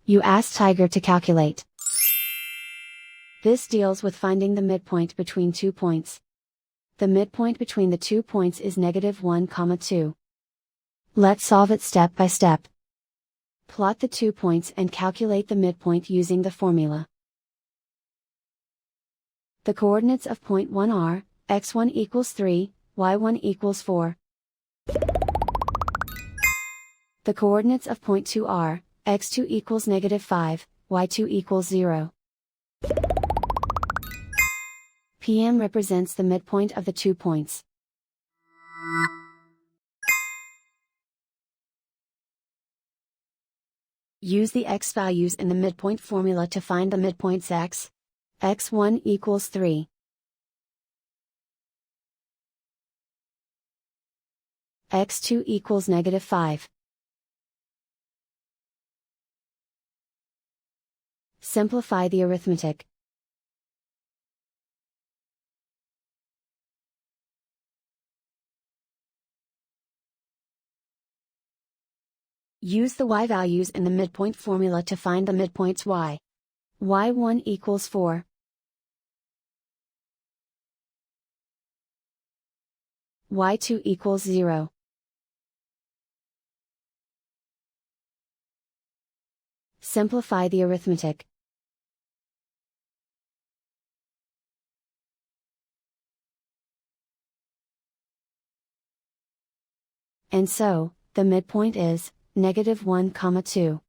You ask Tiger to calculate. This deals with finding the midpoint between 2 points. The midpoint between the 2 points is -1, 2. Let's solve it step by step. Plot the 2 points and calculate the midpoint using the formula. The coordinates of point 1 are, x1 equals 3, y1 equals 4. The coordinates of point 2 are, x2 equals -5, y2 equals 0. PM represents the midpoint of the 2 points. Use the x values in the midpoint formula to find the midpoints x1 equals 3. x2 equals -5. Simplify the arithmetic. Use the y values in the midpoint formula to find the midpoints y1 equals 4. y2 equals 0. Simplify the arithmetic. And so, the midpoint is -1, 2.